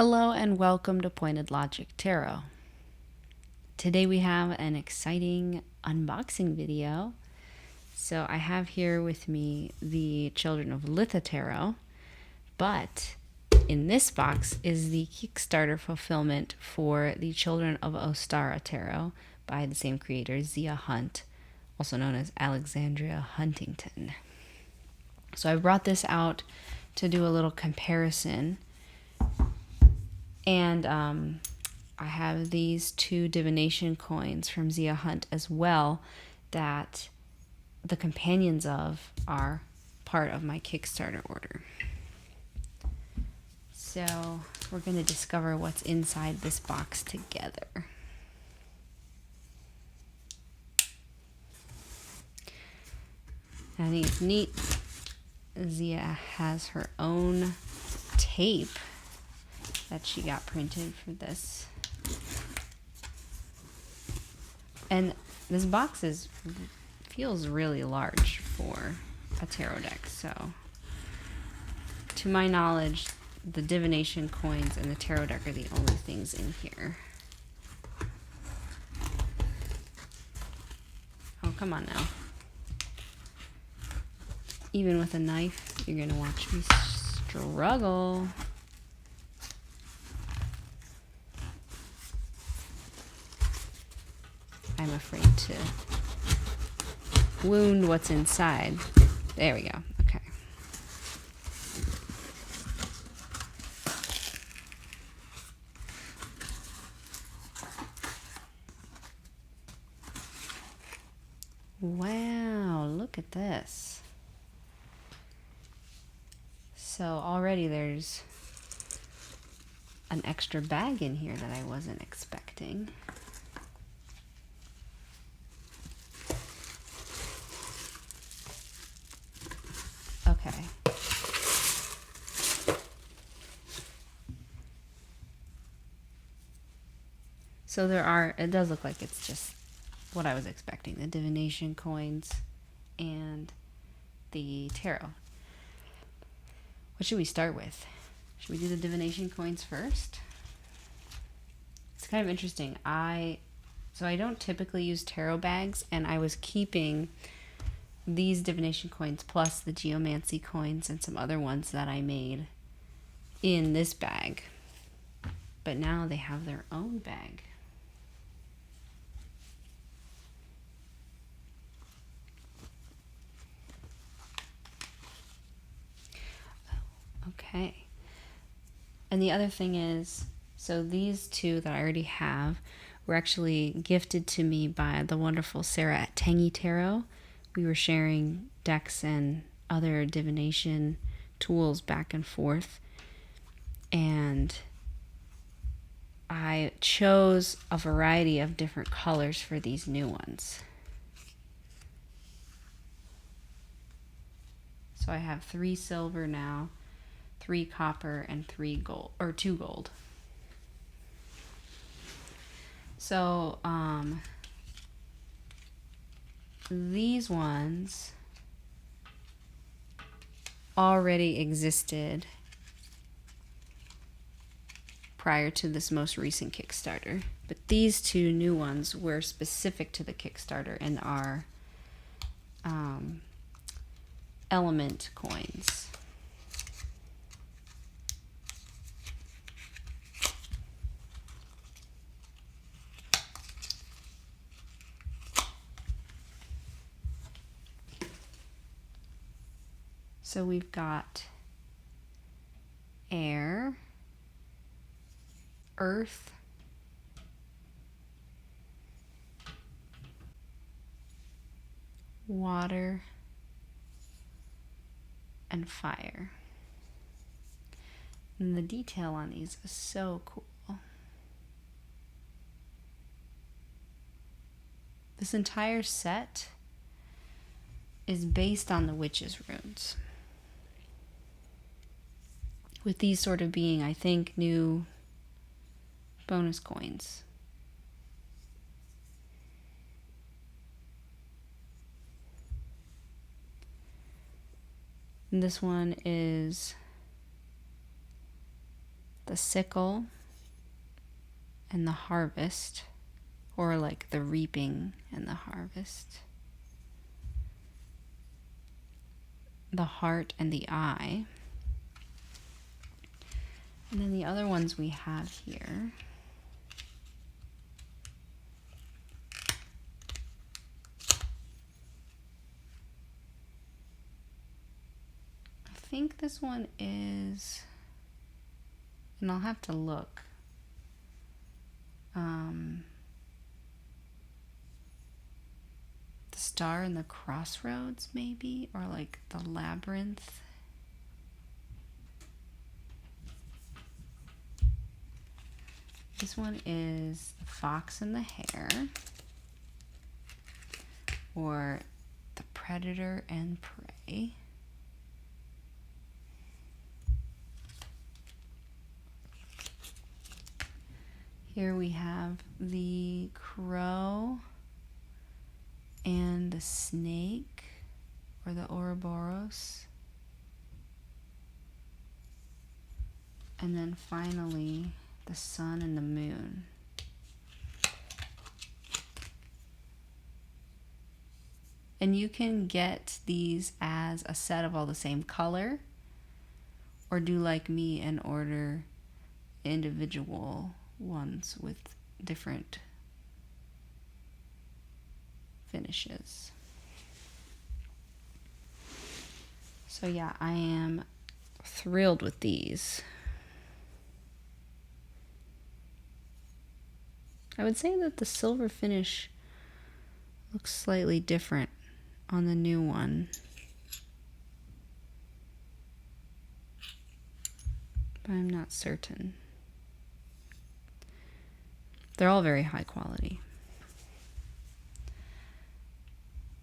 Hello and welcome to Pointed Logic Tarot. Today we have an exciting unboxing video. So I have here with me the Children of Litha Tarot, but in this box is the Kickstarter fulfillment for the Children of Ostara Tarot by the same creator, Zia Hunt, also known as Alexandria Huntington. So I brought this out to do a little comparison. And I have these two divination coins from Zia Hunt as well that the companions of are part of my Kickstarter order. So we're going to discover what's inside this box together. I think it's neat. Zia has her own tape that she got printed for this. And this box feels really large for a tarot deck. So to my knowledge, the divination coins and the tarot deck are the only things in here. Oh, come on now. Even with a knife, you're gonna watch me struggle. I'm afraid to wound what's inside. There we go. Okay. Wow, look at this. So already there's an extra bag in here that I wasn't expecting. Okay. So it does look like it's just what I was expecting, the divination coins and the tarot. What should we start with? Should we do the divination coins first? It's kind of interesting. So I don't typically use tarot bags, and I was keeping these divination coins plus the geomancy coins and some other ones that I made in this bag. But now they have their own bag. Okay. And the other thing is, so these two that I already have were actually gifted to me by the wonderful Sarah at Tangy Tarot. We were sharing decks and other divination tools back and forth. And I chose a variety of different colors for these new ones. So I have 3 silver now, 3 copper, and 3 gold, or 2 gold. So these ones already existed prior to this most recent Kickstarter, but these 2 new ones were specific to the Kickstarter and are element coins. So we've got air, earth, water, and fire. And the detail on these is so cool. This entire set is based on the witch's runes, with these sort of being, I think, new bonus coins. And this one is the sickle and the harvest, or like the reaping and the harvest, the heart and the eye. And then the other ones we have here I think this one is, and I'll have to look, the star and the crossroads maybe, or like the labyrinth. This one is the fox and the hare, or the predator and prey. Here we have the crow and the snake, or the Ouroboros. And then finally, the sun and the moon. And you can get these as a set of all the same color, or do like me and order individual ones with different finishes. So yeah, I am thrilled with these. I would say that the silver finish looks slightly different on the new one, but I'm not certain. They're all very high quality.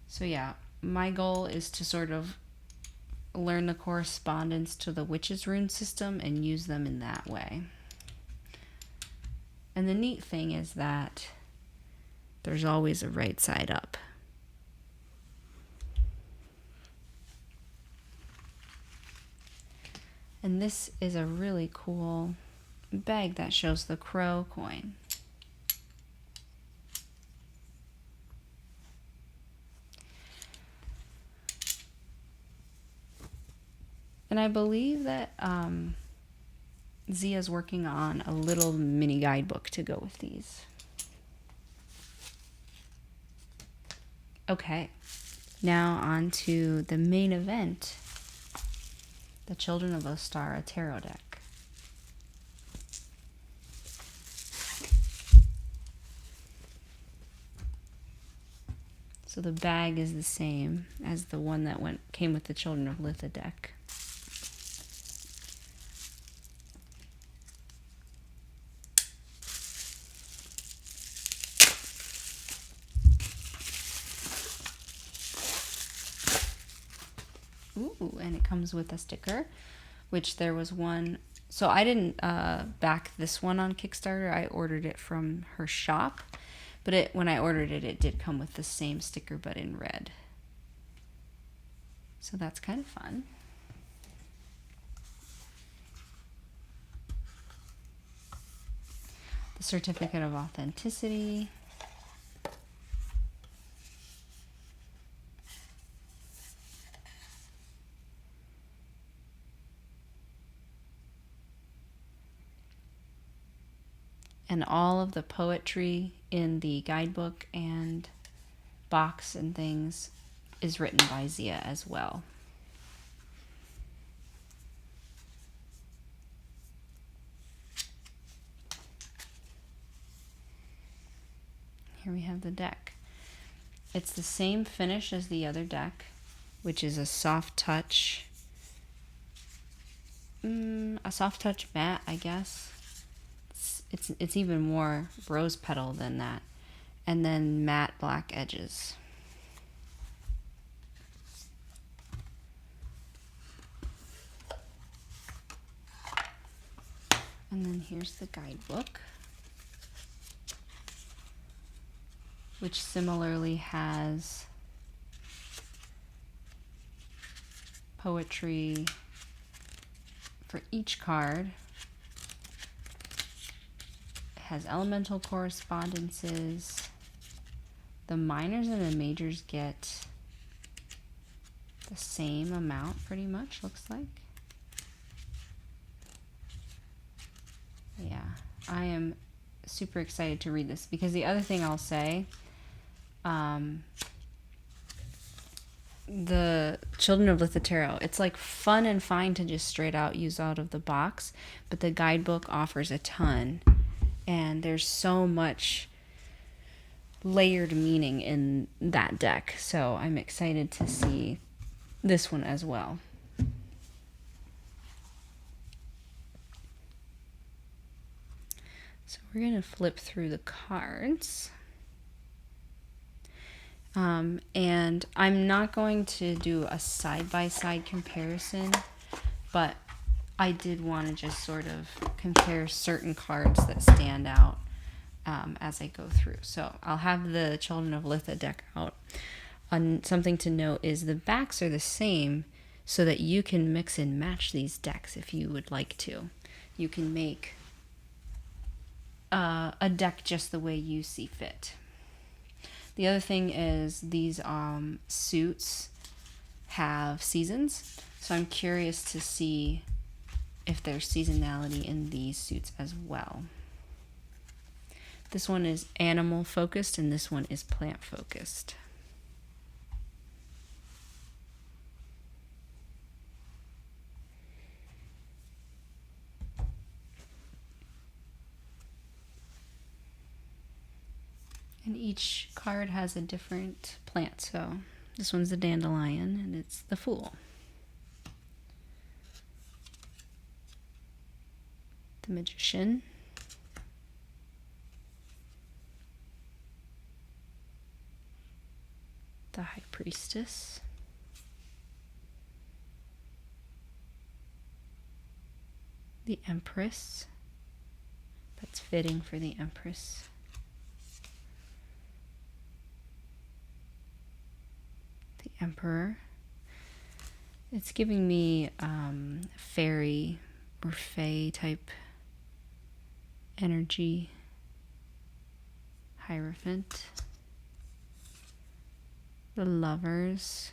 So yeah, my goal is to sort of learn the correspondence to the witch's rune system and use them in that way. And the neat thing is that there's always a right side up. And this is a really cool bag that shows the crow coin. And I believe that Zia's working on a little mini guidebook to go with these. Okay, now on to the main event, the Children of Ostara tarot deck. So the bag is the same as the one that came with the Children of Litha deck. Ooh, and it comes with a sticker, which there was one. So I didn't back this one on Kickstarter. I ordered it from her shop, but when I ordered it, it did come with the same sticker, but in red. So that's kind of fun. The certificate of authenticity. And all of the poetry in the guidebook and box and things is written by Zia as well. Here we have the deck. It's the same finish as the other deck, which is a soft touch matte, I guess. It's even more rose petal than that, and then matte black edges. And then here's the guidebook, which similarly has poetry for each card. has elemental correspondences. The minors and the majors get the same amount, pretty much, looks like. Yeah, I am super excited to read this, because the other thing I'll say, the Children of Litha Tarot, it's like fun and fine to just straight out use out of the box, but the guidebook offers a ton, and there's so much layered meaning in that deck, so I'm excited to see this one as well. So we're going to flip through the cards. And I'm not going to do a side-by-side comparison, but I did want to just sort of compare certain cards that stand out as I go through. So I'll have the Children of Litha deck out. Something to note is the backs are the same, so that you can mix and match these decks if you would like to. You can make a deck just the way you see fit. The other thing is these suits have seasons, so I'm curious to see if there's seasonality in these suits as well. This one is animal focused and this one is plant focused. And each card has a different plant. So this one's the dandelion and it's the Fool. The Magician. The High Priestess. The Empress. That's fitting for the Empress. The Emperor. It's giving me fairy or fae type energy. Hierophant. The Lovers.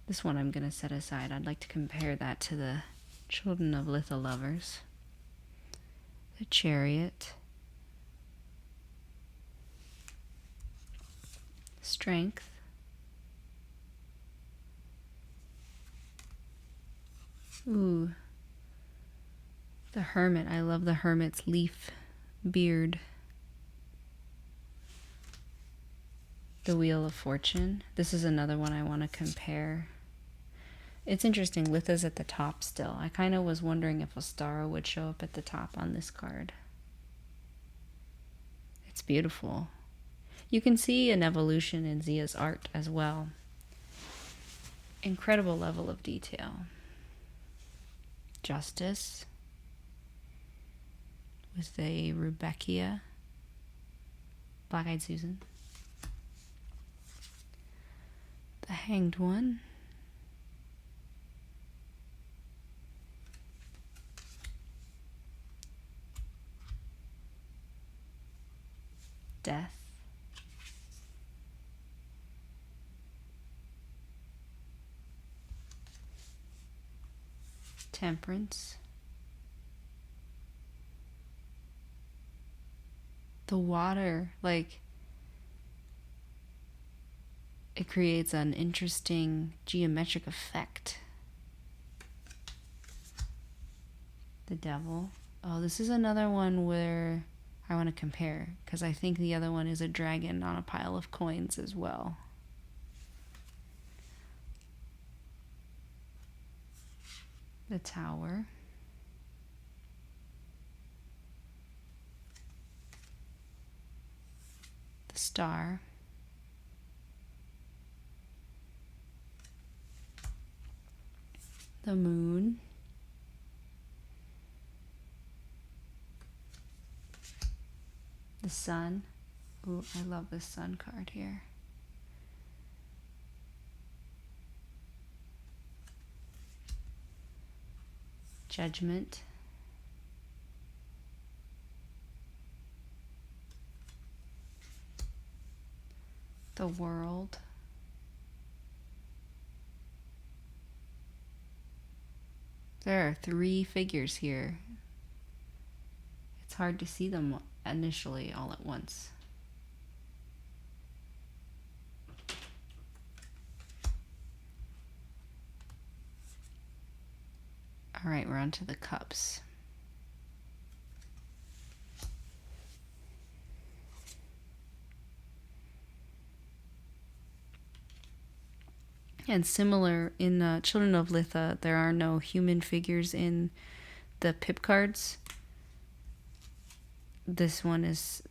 This one I'm going to set aside. I'd like to compare that to the Children of Litha Lovers. The Chariot. Strength. Ooh. The Hermit. I love the Hermit's leaf beard. The Wheel of Fortune. This is another one I want to compare. It's interesting, Litha's at the top still. I kind of was wondering if Ostara would show up at the top on this card. It's beautiful. You can see an evolution in Zia's art as well. Incredible level of detail. Justice. With the Rudbeckia. Black-Eyed Susan. The Hanged One. Death. Temperance. The water, like, it creates an interesting geometric effect. The Devil. Oh, this is another one where I want to compare, because I think the other one is a dragon on a pile of coins as well. The Tower. The Star. The Moon. The Sun. Ooh, I love this Sun card here. Judgment. the world. There are 3 figures here. It's hard to see them initially all at once. All right, we're on to the cups. And similar in Children of Litha, there are no human figures in the pip cards. This one is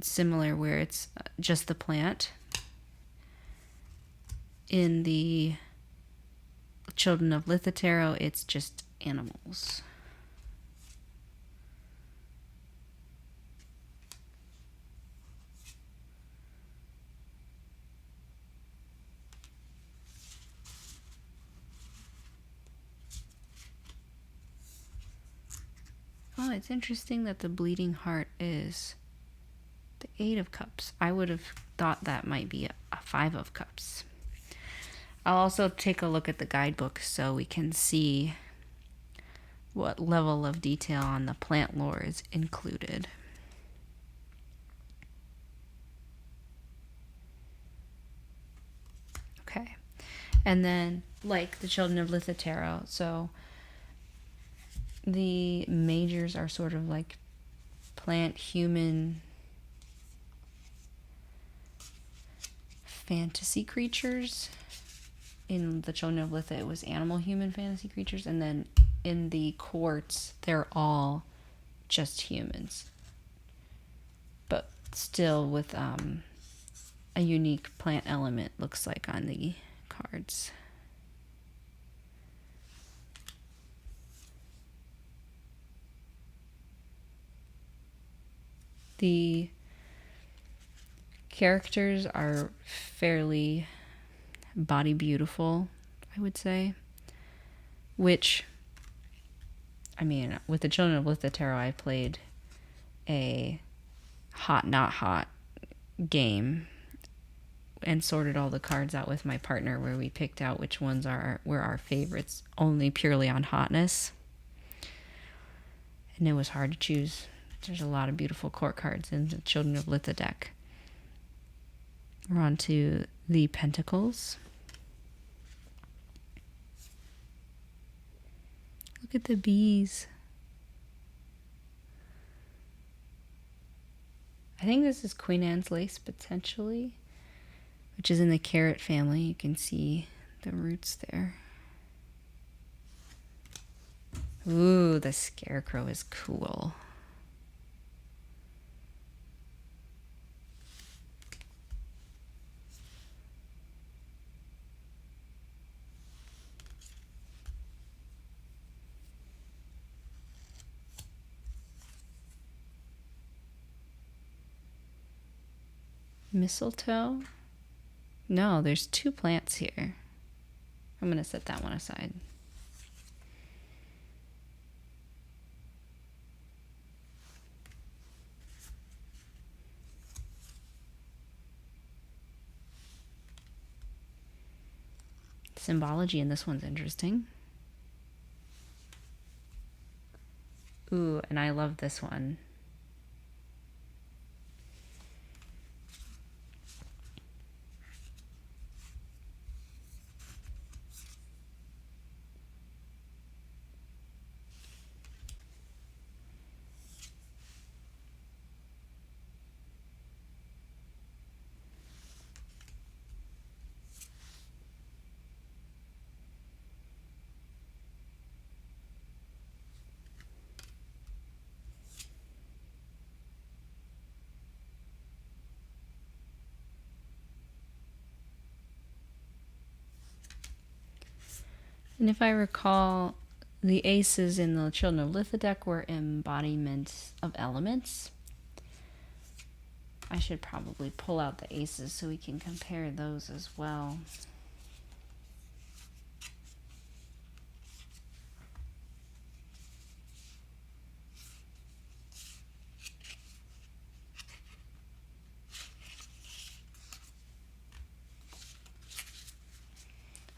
similar, where it's just the plant. In the Children of Litha tarot, it's just animals. Oh, it's interesting that the bleeding heart is the 8 of cups. I would have thought that might be a 5 of cups. I'll also take a look at the guidebook so we can see what level of detail on the plant lore is included. Okay. And then, like the Children of Litha tarot, so the majors are sort of like plant, human, fantasy creatures. In the Children of Litha, it was animal, human, fantasy creatures. And then in the quartz, they're all just humans. But still with a unique plant element, looks like, on the cards. The characters are fairly body beautiful, I would say. Which, I mean, with the Children of Litha tarot, I played a hot, not hot game and sorted all the cards out with my partner, where we picked out which ones were our favorites, only purely on hotness. And it was hard to choose. There's a lot of beautiful court cards in the Children of Litha deck. We're on to the Pentacles. Look at the bees. I think this is Queen Anne's lace, potentially, which is in the carrot family. You can see the roots there. Ooh, the scarecrow is cool. Mistletoe? No, there's 2 plants here. I'm going to set that one aside. Symbology in this one's interesting. Ooh, and I love this one. And if I recall, the aces in the Children of Litha deck were embodiments of elements. I should probably pull out the aces so we can compare those as well.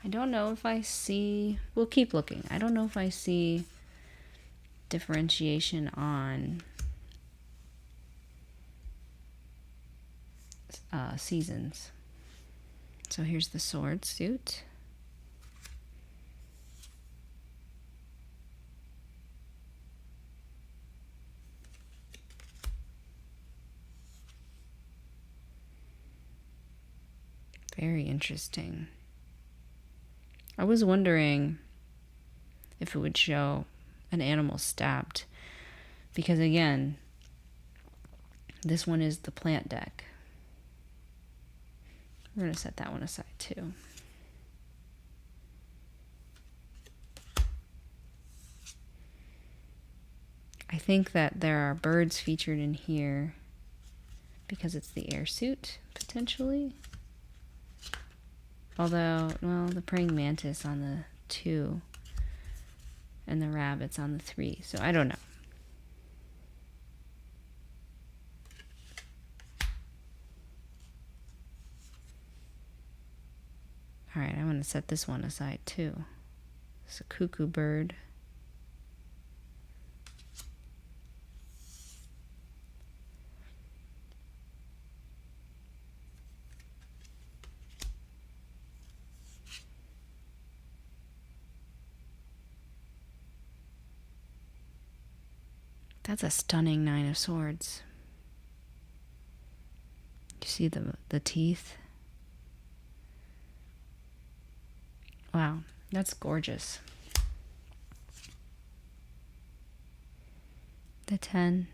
I don't know if I see... We'll keep looking. I don't know if I see differentiation on seasons. So here's the sword suit. Very interesting. I was wondering if it would show an animal stabbed, because again, this one is the plant deck. We're going to set that one aside too. I think that there are birds featured in here because it's the air suit, potentially. Although, well, the praying mantis on the 2 and the rabbits on the 3. So I don't know. All right, I'm going to set this one aside too. It's a cuckoo bird. That's a stunning 9 of swords. You see the teeth? Wow, that's gorgeous. The 10.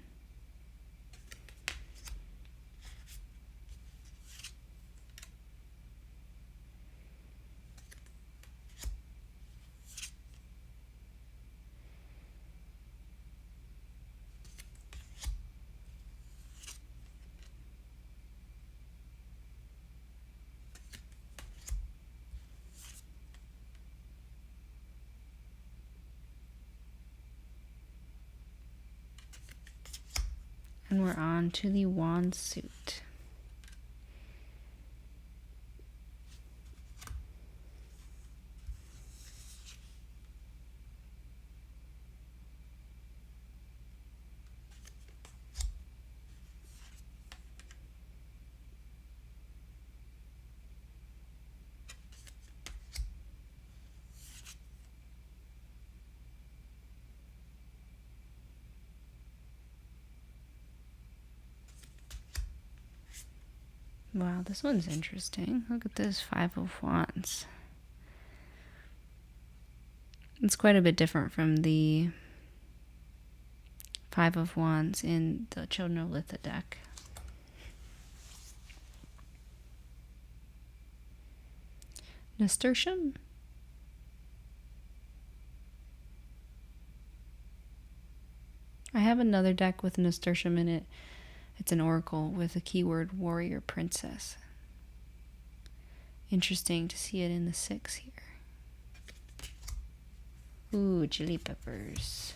And we're on to the wand suit. Wow, this one's interesting. Look at this 5 of wands. It's quite a bit different from the 5 of wands in the Children of Litha deck. Nasturtium? I have another deck with nasturtium in it. It's an oracle with a keyword warrior princess. Interesting to see it in the 6 here. Ooh, chili peppers.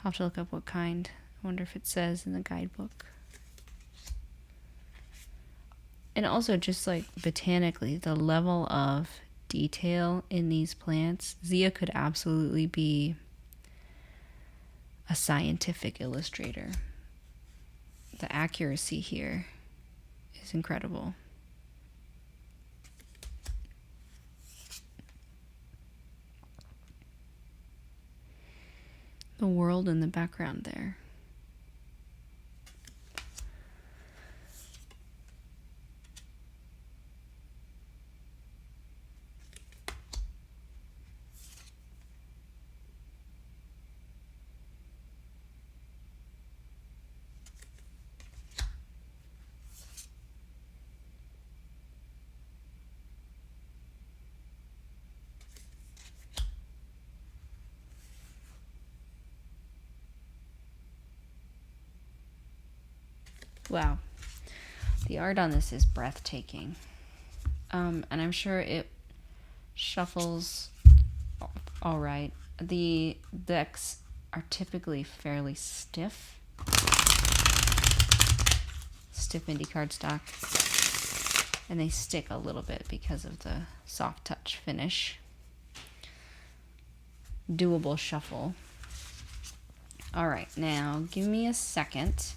I'll have to look up what kind. I wonder if it says in the guidebook. And also just like botanically, the level of detail in these plants. Zia could absolutely be a scientific illustrator. The accuracy here is incredible. The world in the background there. Wow. The art on this is breathtaking. And I'm sure it shuffles all right. The decks are typically fairly stiff. Stiff indie cardstock. and they stick a little bit because of the soft touch finish. Doable shuffle. All right, now give me a second,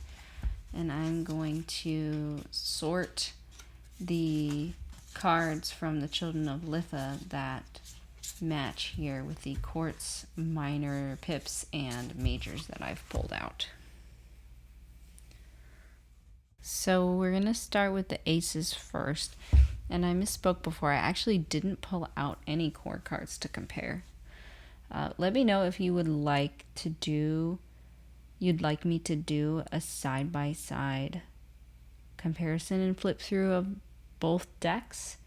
and I'm going to sort the cards from the Children of Litha that match here with the quartz minor pips and majors that I've pulled out. So we're going to start with the aces first, and I misspoke before. I actually didn't pull out any core cards to compare. Let me know if you would like me to do a side-by-side comparison and flip through of both decks.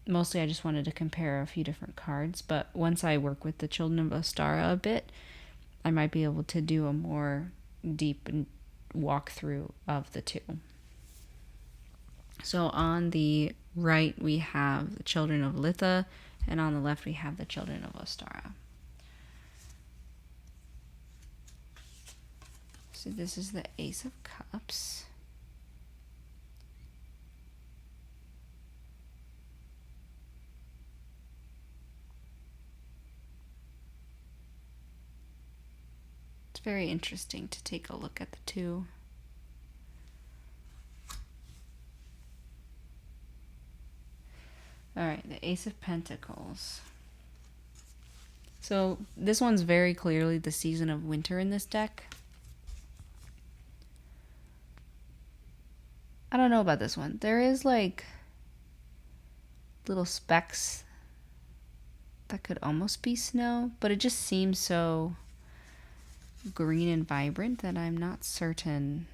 Mostly I just wanted to compare a few different cards, but once I work with the Children of Ostara a bit, I might be able to do a more deep walkthrough of the two. So on the right we have the Children of Litha, and on the left we have the Children of Ostara. So this is the Ace of Cups. It's very interesting to take a look at the two. All right, the Ace of Pentacles. So this one's very clearly the season of winter in this deck. I don't know about this one. There is like little specks that could almost be snow, but it just seems so green and vibrant that I'm not certain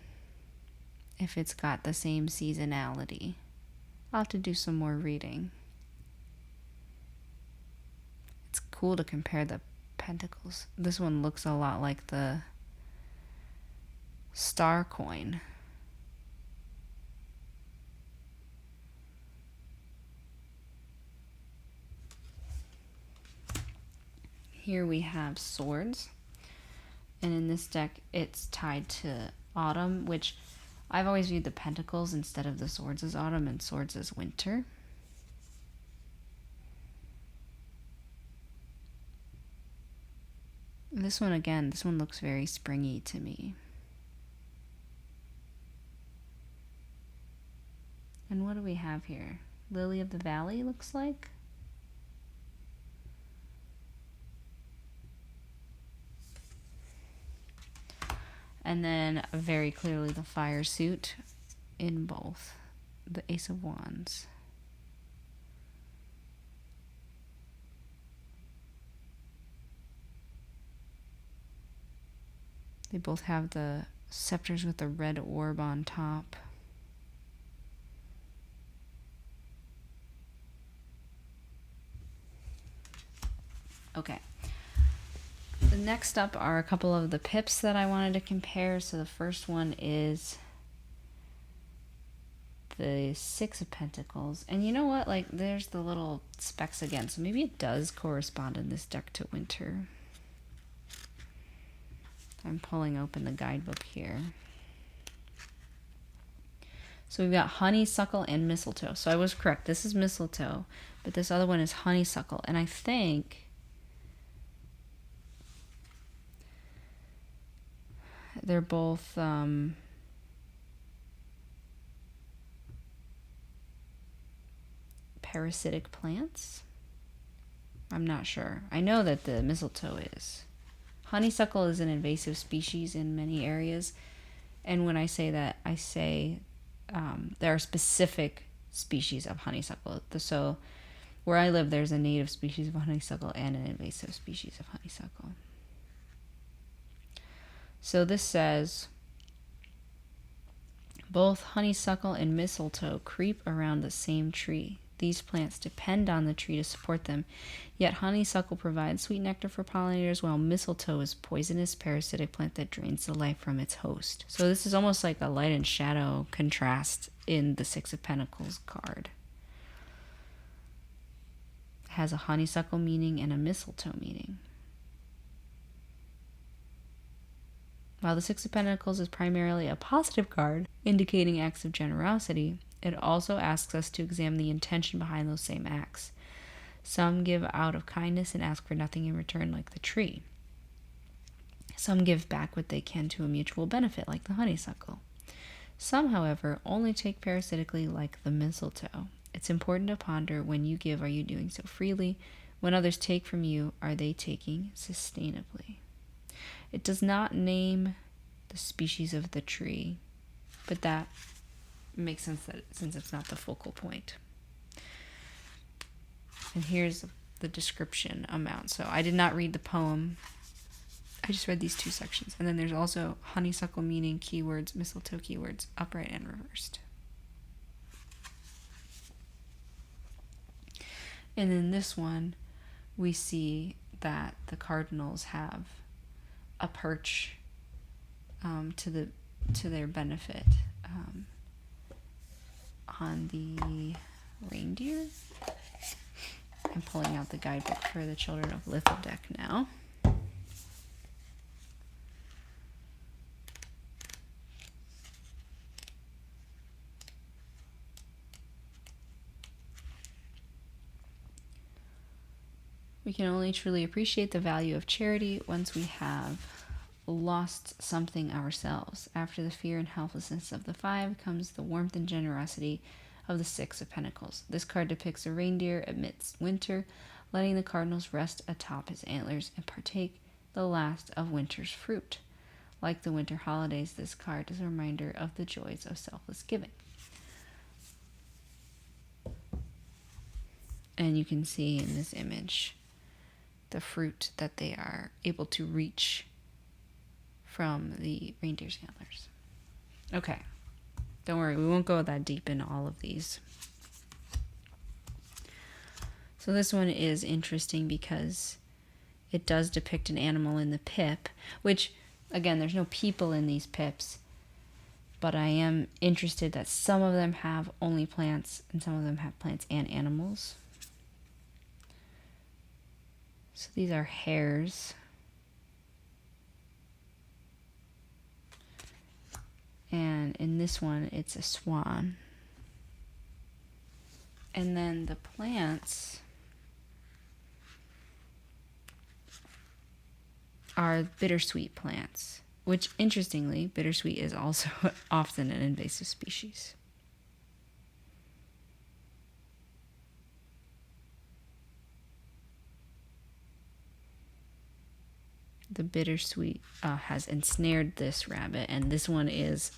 if it's got the same seasonality. I'll have to do some more reading. It's cool to compare the pentacles. This one looks a lot like the star coin. Here we have swords, and in this deck it's tied to autumn, which I've always viewed the pentacles instead of the swords as autumn and swords as winter. This one again, this one looks very springy to me. And what do we have here? Lily of the Valley looks like. And then very clearly the fire suit in both. The Ace of Wands. They both have the scepters with the red orb on top. Okay. The next up are a couple of the pips that I wanted to compare. So the first one is the Six of Pentacles. And you know what? Like, there's the little specks again. So maybe it does correspond in this deck to winter. I'm pulling open the guidebook here. So we've got honeysuckle and mistletoe. So I was correct. This is mistletoe, but this other one is honeysuckle. And I think they're both parasitic plants. I'm not sure. I know that the mistletoe is. Honeysuckle is an invasive species in many areas. And when I say that, I say there are specific species of honeysuckle. So where I live, there's a native species of honeysuckle and an invasive species of honeysuckle. So this says, both honeysuckle and mistletoe creep around the same tree. These plants depend on the tree to support them, yet honeysuckle provides sweet nectar for pollinators, while mistletoe is a poisonous parasitic plant that drains the life from its host. So this is almost like a light and shadow contrast in the Six of Pentacles card. It has a honeysuckle meaning and a mistletoe meaning. While the Six of Pentacles is primarily a positive card, indicating acts of generosity, It also asks us to examine the intention behind those same acts. Some give out of kindness and ask for nothing in return, like the tree. Some give back what they can to a mutual benefit, like the honeysuckle. Some, however, only take parasitically, like the mistletoe. It's important to ponder: when you give, are you doing so freely? When others take from you, are they taking sustainably? It does not name the species of the tree, but that makes sense since it's not the focal point. And here's the description amount. So I did not read the poem. I just read these two sections. And then there's also honeysuckle meaning, keywords, mistletoe keywords, upright and reversed. And in this one, we see that the cardinals have a perch to their benefit on the reindeer. I'm pulling out the guidebook for the Children of Lithodeck now. We can only truly appreciate the value of charity once we have lost something ourselves. After the fear and helplessness of the 5 comes the warmth and generosity of the 6 of Pentacles. This card depicts a reindeer amidst winter, letting the cardinals rest atop his antlers and partake the last of winter's fruit. Like the winter holidays, this card is a reminder of the joys of selfless giving. And you can see in this image the fruit that they are able to reach from the reindeer's antlers. Okay, don't worry, we won't go that deep in all of these. So this one is interesting because it does depict an animal in the pip, which, again, there's no people in these pips, but I am interested that some of them have only plants and some of them have plants and animals. So these are hares. And in this one, it's a swan. And then the plants are bittersweet plants, which, interestingly, bittersweet is also often an invasive species. The bittersweet has ensnared this rabbit, and this one is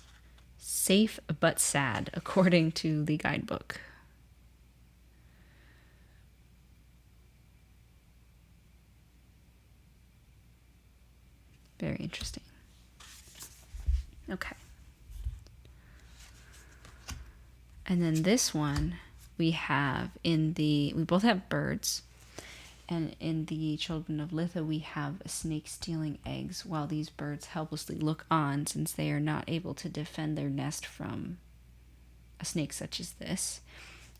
safe but sad, according to the guidebook. Very interesting. Okay. And then this one we both have birds. And in the Children of Litha, we have a snake stealing eggs while these birds helplessly look on, since they are not able to defend their nest from a snake such as this.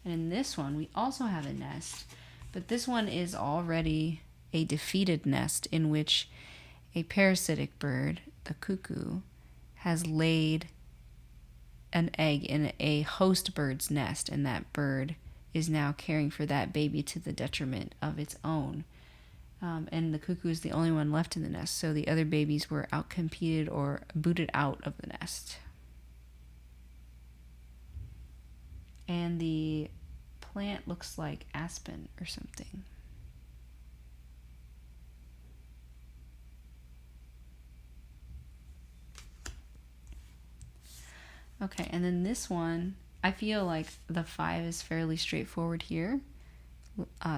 And in this one, we also have a nest, but this one is already a defeated nest in which a parasitic bird, the cuckoo, has laid an egg in a host bird's nest, and that bird is now caring for that baby to the detriment of its own. And the cuckoo is the only one left in the nest, so the other babies were outcompeted or booted out of the nest. And the plant looks like aspen or something. Okay, and then this one, I feel like the 5 is fairly straightforward here.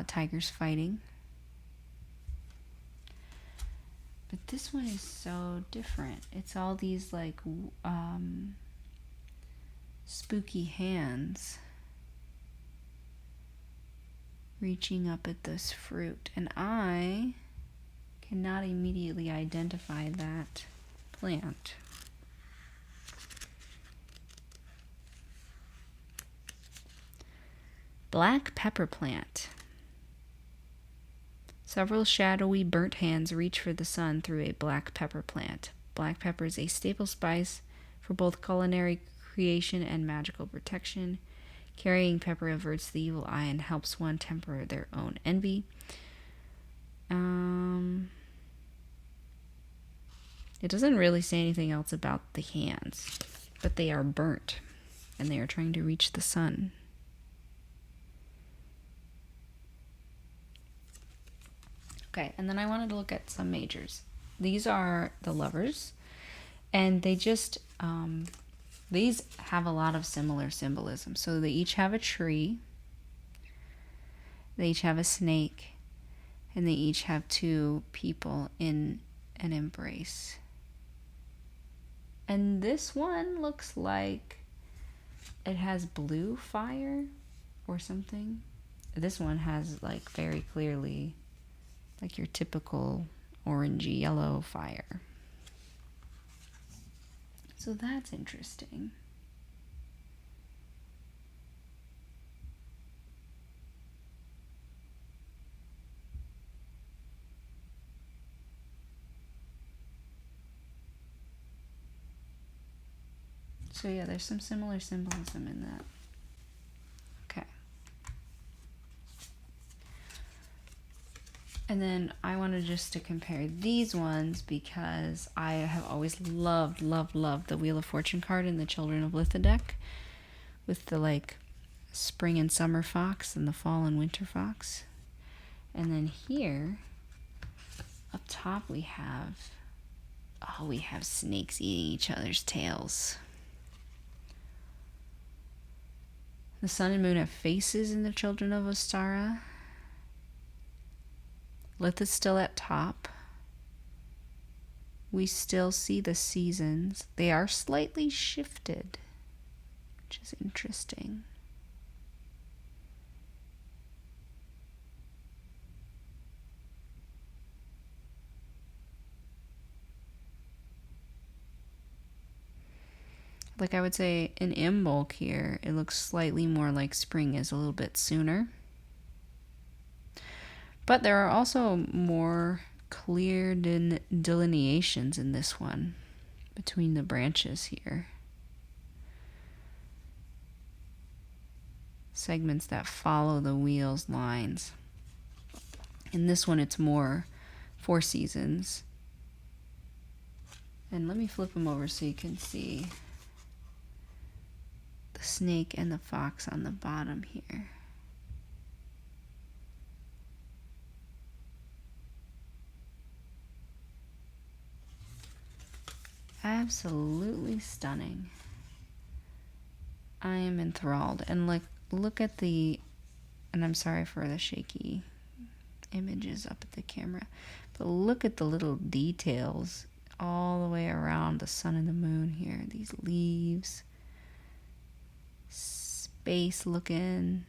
Tigers fighting. But this one is so different. It's all these like spooky hands reaching up at this fruit. And I cannot immediately identify that plant. Black pepper plant. Several shadowy burnt hands reach for the sun through a black pepper plant. Black pepper is a staple spice for both culinary creation and magical protection. Carrying pepper averts the evil eye and helps one temper their own envy. It doesn't really say anything else about the hands, but they are burnt, and they are trying to reach the sun. Okay, and then I wanted to look at some majors. These are the lovers, and they just, these have a lot of similar symbolism. So they each have a tree, they each have a snake, and they each have two people in an embrace. And this one looks like it has blue fire or something. This one has like very clearly like your typical orangey yellow fire. So that's interesting. So yeah, there's some similar symbolism in that. Okay. And then I wanted just to compare these ones because I have always loved the Wheel of Fortune card in the Children of Litha deck with the like spring and summer fox and the fall and winter fox. And then here up top we have snakes eating each other's tails. The sun and moon have faces in the Children of Ostara. Litha's still at top. We still see the seasons. They are slightly shifted, which is interesting. Like I would say in Imbolc here, it looks slightly more like spring is a little bit sooner. But there are also more clear delineations in this one between the branches here. Segments that follow the wheel's lines. In this one, it's more 4 seasons. And let me flip them over so you can see the snake and the fox on the bottom here. Absolutely stunning. I am enthralled. And like, look at the, and I'm sorry for the shaky images up at the camera, but look at the little details all the way around the sun and the moon here. These leaves, space looking,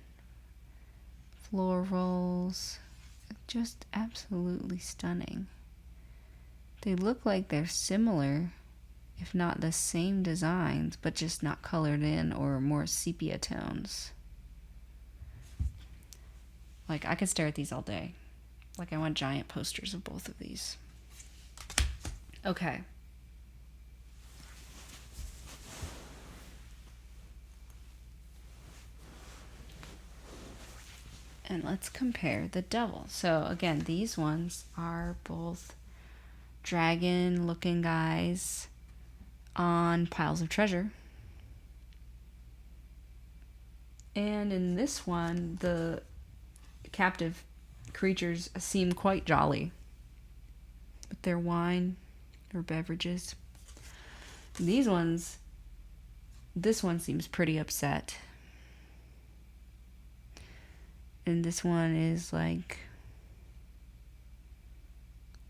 florals, just absolutely stunning. They look like they're similar, if not the same designs, but just not colored in or more sepia tones. Like, I could stare at these all day. Like, I want giant posters of both of these. Okay. And let's compare the devil. So, again, these ones are both dragon-looking guys on piles of treasure. And in this one, the captive creatures seem quite jolly with their wine or beverages. These ones, this one seems pretty upset. And this one is like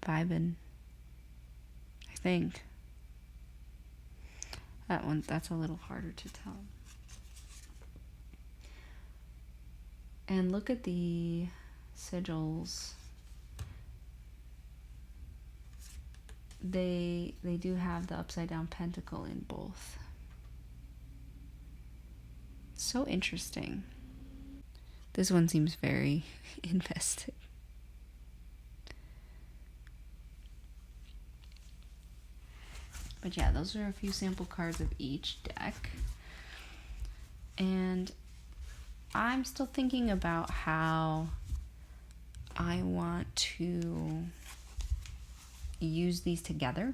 vibing, I think. That's a little harder to tell. And look at the sigils. They do have the upside down pentacle in both. So interesting. This one seems very invested. But yeah, those are a few sample cards of each deck. And I'm still thinking about how I want to use these together.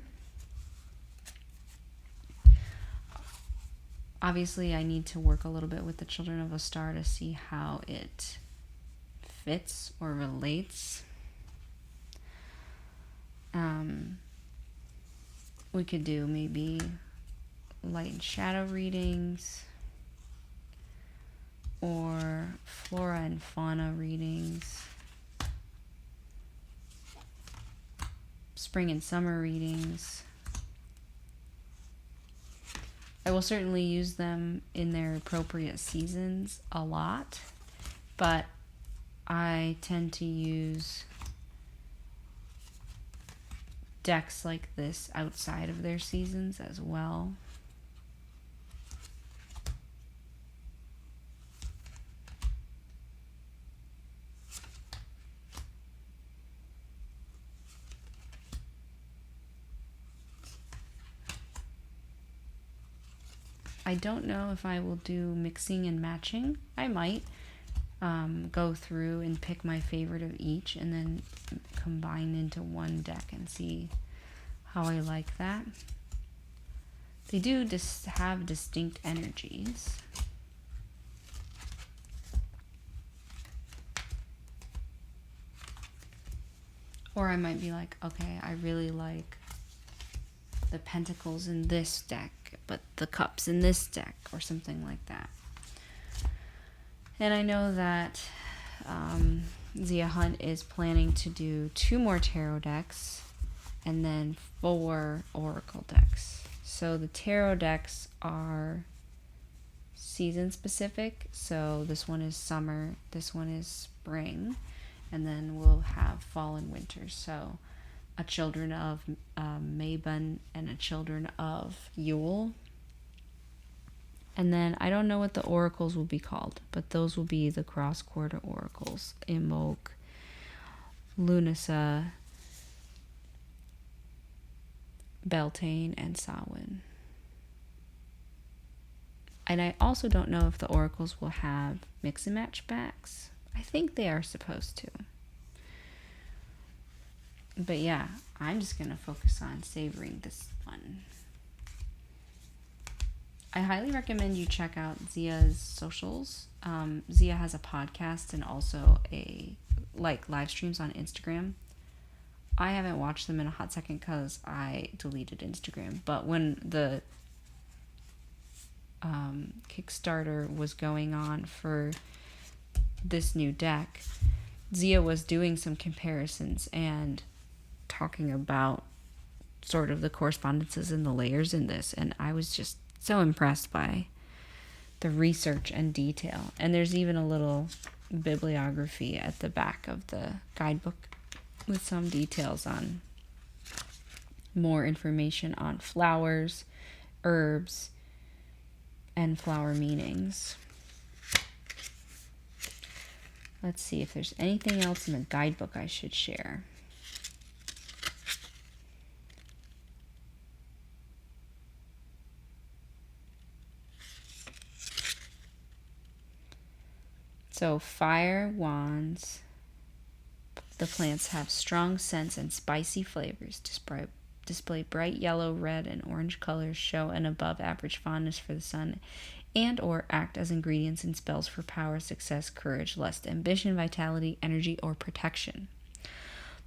Obviously, I need to work a little bit with the Children of Ostara to see how it fits or relates. We could do maybe light and shadow readings or flora and fauna readings, spring and summer readings. I will certainly use them in their appropriate seasons a lot, but I tend to use decks like this outside of their seasons as well. I don't know if I will do mixing and matching. I might go through and pick my favorite of each and then combine into one deck and see how I like that. They do just have distinct energies. Or I might be like, okay, I really like the pentacles in this deck, but the cups in this deck, or something like that. And I know that Zia Hunt is planning to do 2 more tarot decks and then 4 oracle decks. So the tarot decks are season specific. So this one is summer, this one is spring, and then we'll have fall and winter. So a Children of Mabon and a Children of Yule. And then I don't know what the oracles will be called, but those will be the cross-quarter oracles. Imbolc, Lunasa, Beltane, and Samhain. And I also don't know if the oracles will have mix and match backs. I think they are supposed to. But yeah, I'm just going to focus on savoring this one. I highly recommend you check out Zia's socials. Zia has a podcast and also live streams on Instagram. I haven't watched them in a hot second because I deleted Instagram. But when the Kickstarter was going on for this new deck, Zia was doing some comparisons and talking about sort of the correspondences and the layers in this, and I was just so impressed by the research and detail. And there's even a little bibliography at the back of the guidebook with some details on more information on flowers, herbs, and flower meanings. Let's see if there's anything else in the guidebook I should share. So fire wands, the plants have strong scents and spicy flavors, display bright yellow, red, and orange colors, show an above average fondness for the sun, and or act as ingredients in spells for power, success, courage, lust, ambition, vitality, energy, or protection.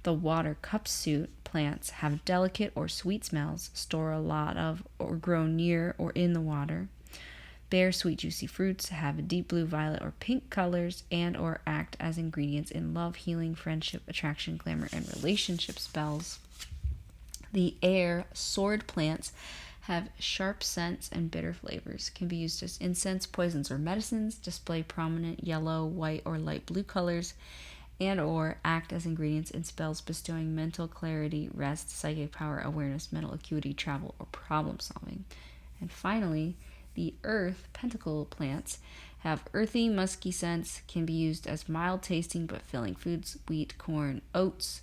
The water cup suit plants have delicate or sweet smells, store a lot of or grow near or in the water. Bear sweet juicy fruits, have deep blue, violet, or pink colors, and or act as ingredients in love, healing, friendship, attraction, glamour, and relationship spells. The air sword plants have sharp scents and bitter flavors, can be used as incense, poisons, or medicines, display prominent yellow, white, or light blue colors, and or act as ingredients in spells bestowing mental clarity, rest, psychic power, awareness, mental acuity, travel, or problem solving. And finally, the earth pentacle plants have earthy, musky scents, can be used as mild tasting but filling foods, wheat, corn, oats,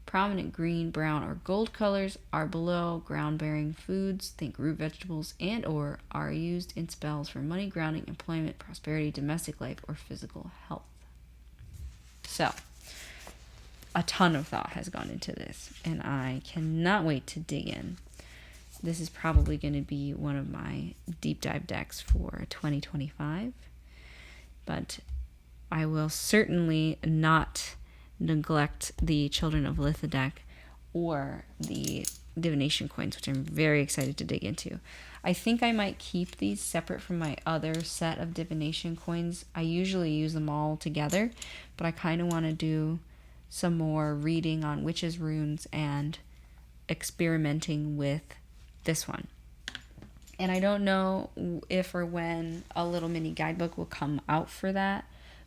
Prominent green, brown, or gold colors are below. Ground-bearing foods, think root vegetables, and or are used in spells for money, grounding, employment, prosperity, domestic life, or physical health. So, a ton of thought has gone into this, and I cannot wait to dig in. This is probably going to be one of my deep dive decks for 2025, but I will certainly not neglect the Children of Litha deck or the divination coins, which I'm very excited to dig into. I think I might keep these separate from my other set of divination coins. I usually use them all together, but I kind of want to do some more reading on witches' runes and experimenting with this one. And I don't know if or when a little mini guidebook will come out for that,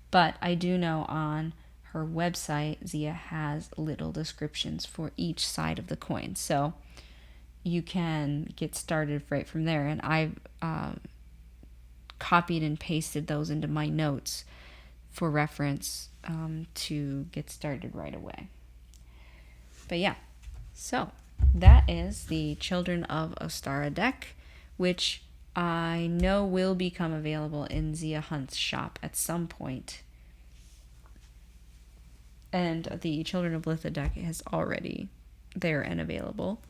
but I do know on her website, Zia has little descriptions for each side of the coin. So you can get started right from there. And I've copied and pasted those into my notes for reference to get started right away. But yeah, so that is the Children of Ostara deck, which I know will become available in Zia Hunt's shop at some point. And the Children of Litha deck is already there and available.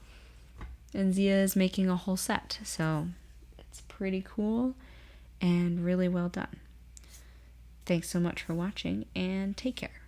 And Zia is making a whole set, so it's pretty cool and really well done. Thanks so much for watching, and take care.